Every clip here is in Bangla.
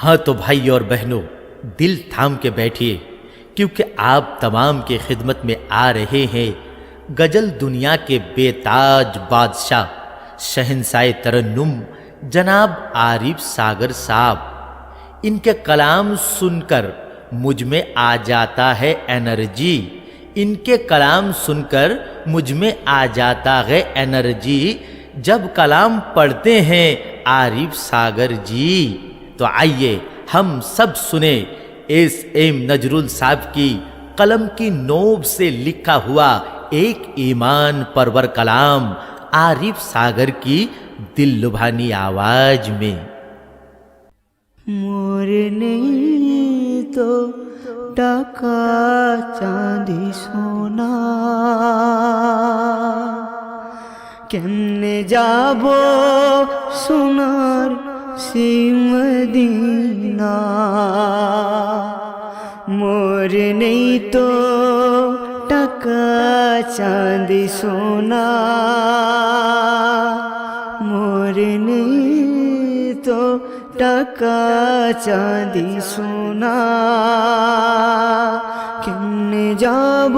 हाँ तो भाई और बहनों, दिल थाम के बैठिए, क्योंकि आप तमाम के खिदमत में आ रहे हैं गजल दुनिया के बेताज बादशाह शहंशाह तरन्नुम जनाब आरिफ सागर साहब। इनके कलाम सुनकर मुझ में आ जाता है एनर्जी, इनके कलाम सुनकर मुझ में आ जाता है एनर्जी। जब कलाम पढ़ते हैं आरिफ सागर जी, तो आइए हम सब सुने एस.एम. नजरुल साहब की कलम की नोब से लिखा हुआ एक ईमान परवर कलाम आरिफ सागर की दिल लुभानी आवाज में। मोरने तो टाका चांदी सोना, केमने जाबो सोनार সেই মদিনা। মোর নেই তো টাকা চাঁদি সোনা, মোর নেই তো টাকা চাঁদি সোনা, কেমনে যাব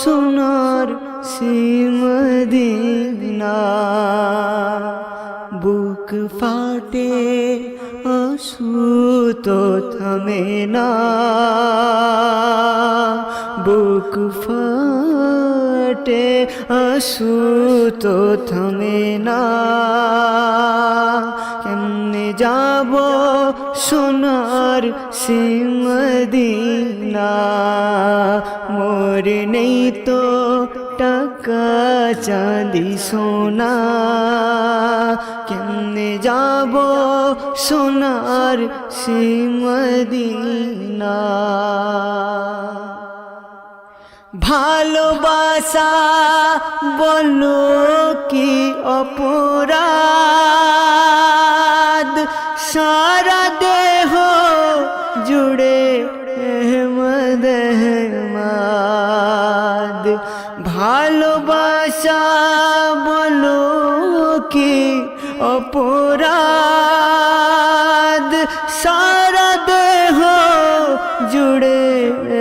সোনার সেই মদিনা। বুক ফাটে আঁসু তো থামে না, বুক ফাটে আঁসু তো থামে না, কেমনে যাব সোনার সেই মদিনা। মোর নেই তো টাকা চাঁদি সোনা, কেমনে যাব সোনার সেই মদিনা। ভালোবাসা বলো কি অপরাধ, সারা দেহ জুড়ে আহমদ আহমদ। ভালোবাসা বলো কি অপরাধ, সারা দেহ জুড়ে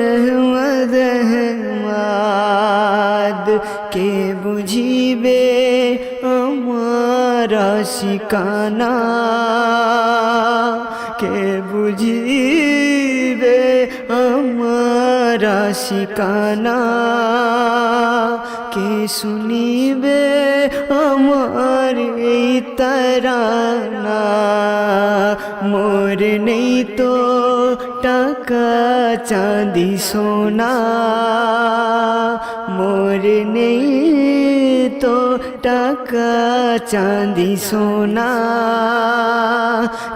আহমদ আহমদ। কে বুঝিবে আমার শিকানা, কে বুঝিবে আমার শিকানা, কে শুনিবে আমার এই তারানা। মোর নেই তো টাকা চাঁদি সোনা, মোর নেই তো টাকা চাঁদি সোনা,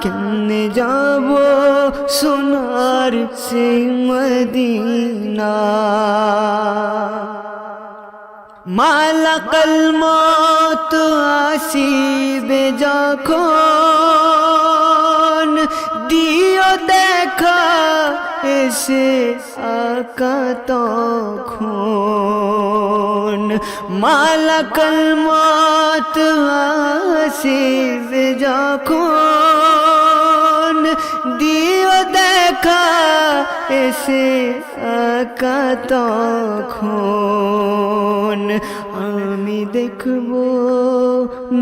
কেমনে যাব সোনার সেই মদিনা। মালাকাল মত আসিবে যখন, দিও দেখা এসে আকা তখন। মালাকাল মত আসিবে যখন, দিও দেখা এসে আকা তখন। আমি দেখব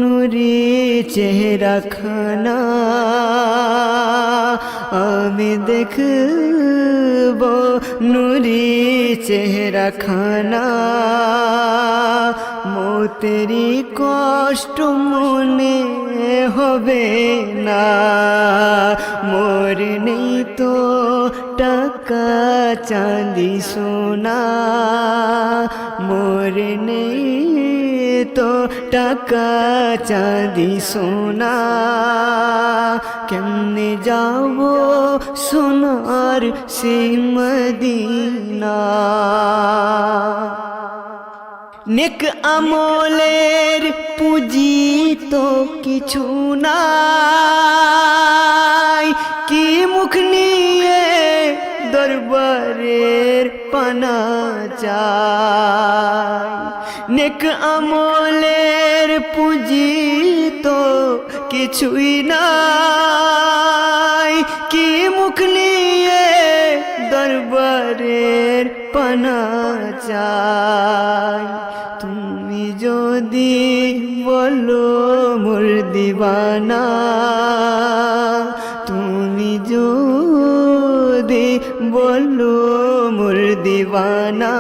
নুরি চেহারা খানা, আমি দেখব নুরি চেহারা খানা। মতেরি কষ্ট মনে হবে না, মোর নেই তো টাকা চাঁদি সোনা, মোর নেই তো টাকা চাঁদি সোনা, কেমনে যাব সোনার সেই মদিনা। নেক আমলের পুঁজি তো কিছু নাই, কি মুখ নিয়ে দরবারের পানা চাই। নেক আমলের পুঁজি তো কিছুই নাই, মুখ নিয়ে দরবারের পানা চাই। তুমি যদি বলো মোর দিবানা, তুমি যদি বলো মোর দিবানা,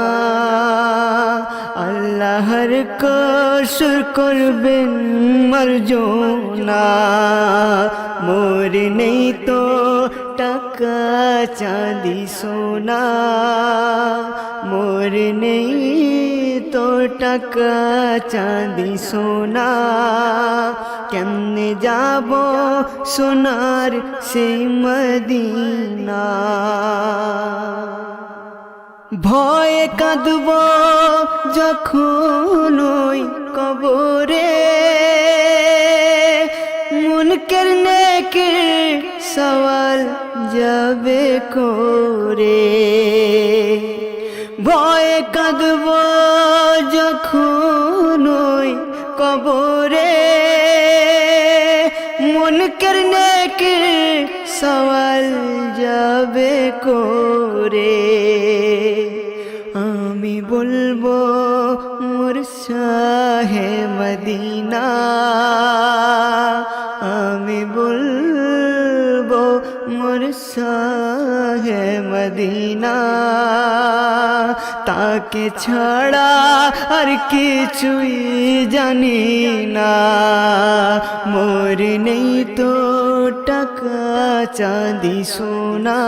আল্লাহর কসর করবেন মার্জনা। মোর নেই তো টাকা চাঁদি সোনা, মোর নেই তো টাকা চাঁদি সোনা, কেমনে যাব সোনার সেই মদিনা। ভয়ে কাঁদব যখন ওই কবরে, মুনকের নেকির সওয়াল যাবে করে। ভয়ে কাঁদব যখন ওই কবরে, মুনকের নেকির সওয়াল যাবে করে। আমি বলবো মোর শাহে মদিনা, আমি বলবো মোর শাহে মদিনা, তাকে ছাড়া আর কিছুই জানি না। মোর নেই তো টাকা চাঁদি সোনা,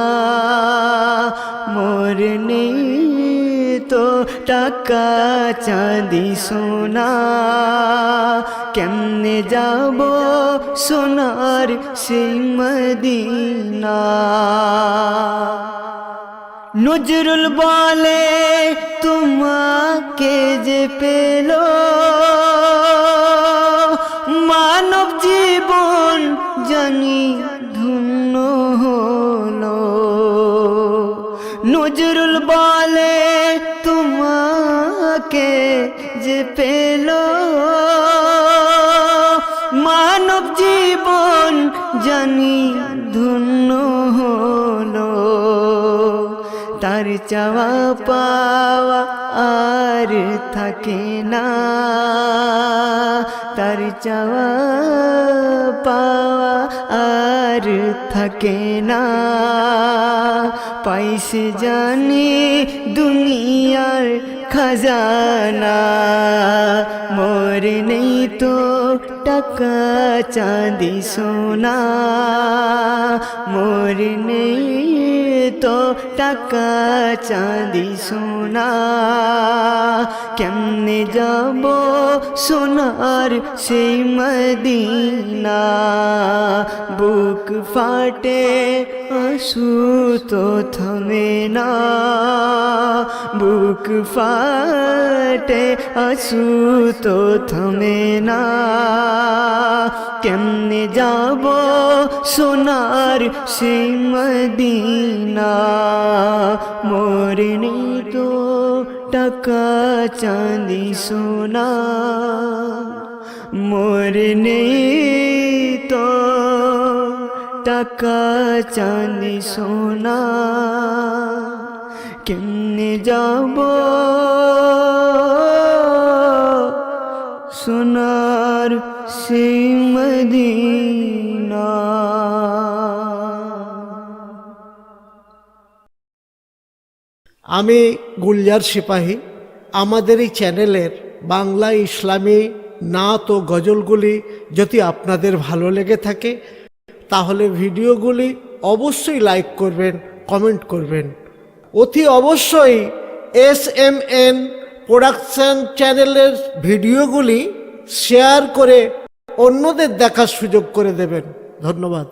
মোর নেই তো টাকা চাঁদি সোনা, কেমনে যাব সোনার সেই মদিনা। নজরুল বলে তোমাকে যে পেল মানব জীবন জানি ধন্য হলো। নজরুল বলে তোমাকে যে পেল মানব জীবন জানি ধন্য হলো। তার চাওয়া পাওয়া আর থাকে না, তার চাওয়া পাওয়া আর থাকে না। পাইছে জানি দুনিয়ার খাজানা, মোর নেই তো টাকা চাঁদি সোনা, মোর নেই তো টাকা চাঁদি সোনা, কেমনে যাব সোনার সেই মদিনা। বুক ফাটে আঁসু তো থামে না, বুক ফাটে আঁসু তো থামে না, কেমনে যাব সোনার সেই মদিনা। মোর নেই তো টাকা চাঁদি সোনা, মোর নেই তো টাকা চাঁদি সোনা, কেমনে যাব সোনার সেই মদিনা। আমি গুলজার সিপাহী। আমাদের এই চ্যানেলের বাংলা ইসলামী নাত ও গজলগুলি যদি আপনাদের ভালো লেগে থাকে তাহলে ভিডিওগুলি অবশ্যই লাইক করবেন, কমেন্ট করবেন। অতি অবশ্যই SMN প্রোডাকশন চ্যানেলের ভিডিওগুলি শেয়ার করে অন্যদের দেখার সুযোগ করে দেবেন। ধন্যবাদ।